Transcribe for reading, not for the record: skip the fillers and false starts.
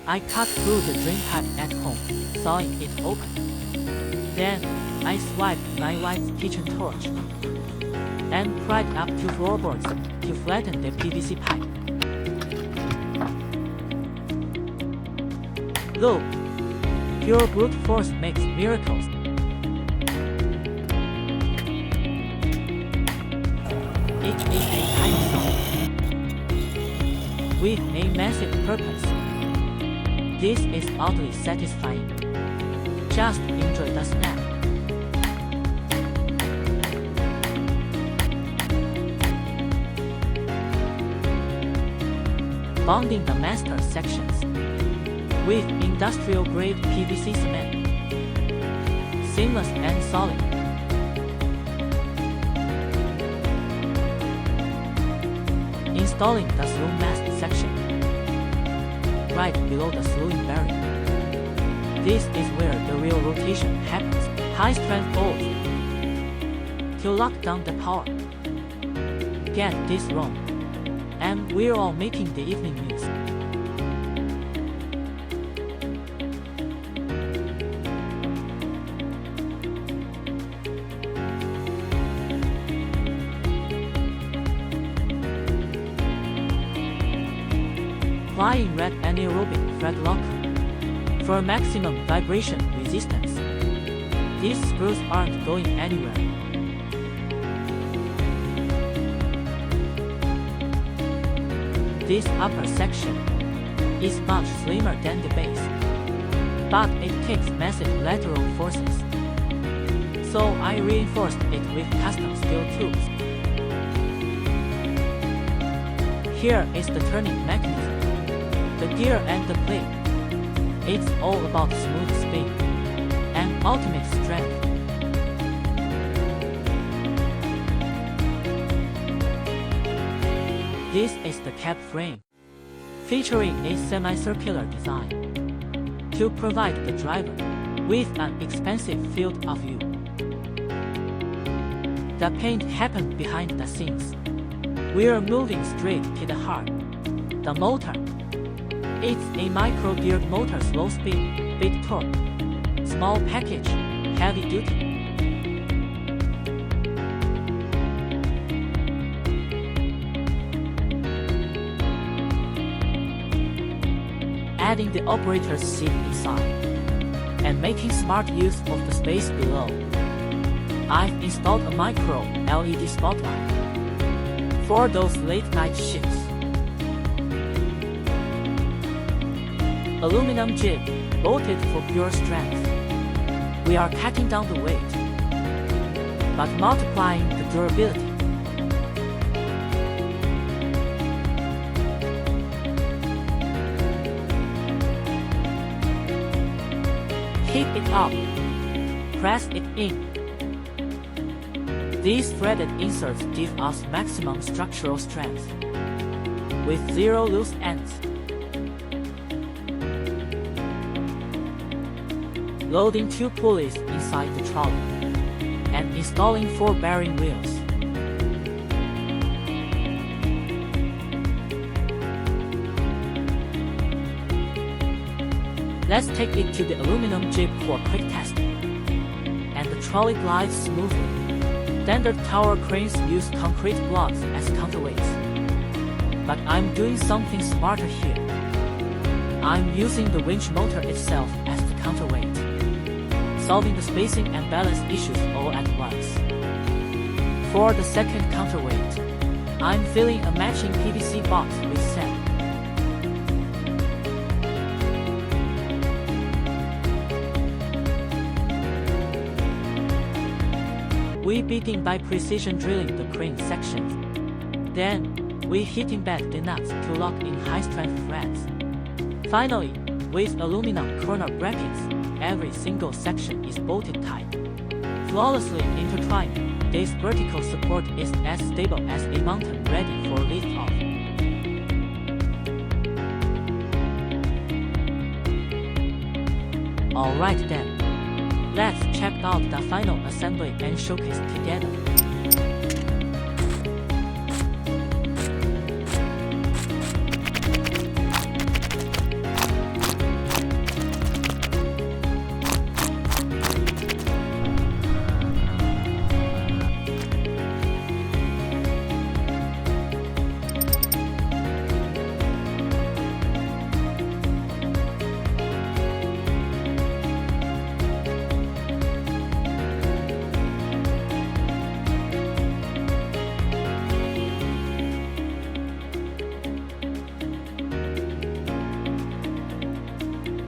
I cut through the drain pipe at home, sawing it open. Then, I swiped my wife's kitchen torch and pried up 2 floorboards to flatten the PVC pipe. Look, pure brute force makes miracles. It is a tiny saw with a massive purpose. This is oddly satisfying. Just enjoy the snap. Bonding the master sections with industrial-grade PVC cement. Seamless and solid. Installing the slew mast section right below the slewing barrier. This is where the real rotation happens. High-strength bolts to lock down the power. Get this wrong, and we're all making the evening meals. Applying red anaerobic thread locker for maximum vibration resistance. These screws aren't going anywhere. This upper section is much slimmer than the base, but it takes massive lateral forces. So I reinforced it with custom steel tubes. Here is the turning mechanism, the gear and the plate. It's all about smooth spin and ultimate strength. This is the cab frame, featuring a semicircular design to provide the driver with an expansive field of view. The paint happened behind the scenes. We're moving straight to the heart, the motor. It's a micro-geared motor, slow speed, big torque, small package, heavy duty. Adding the operator's seat inside and making smart use of the space below. I've installed a micro LED spotlight for those late night shifts. Aluminum jib bolted for pure strength. We are cutting down the weight, but multiplying the durability. Heat it up. Press it in. These threaded inserts give us maximum structural strength with 0 loose ends. Loading 2 pulleys inside the trolley and installing 4 bearing wheels. Let's take it to the aluminum jib for a quick test. And the trolley glides smoothly. Standard tower cranes use concrete blocks as counterweights. But I'm doing something smarter here. I'm using the winch motor itself as the counterweight, solving the spacing and balance issues all at once. For the second counterweight, I'm filling a matching PVC box with sand. We begin by precision drilling the crane sections. Then, we heat-embed the nuts to lock in high-strength threads. Finally, with aluminum corner brackets, every single section is bolted tight. Flawlessly intertwined, this vertical support is as stable as a mountain ready for lift-off. Alright then, let's check out the final assembly and showcase together.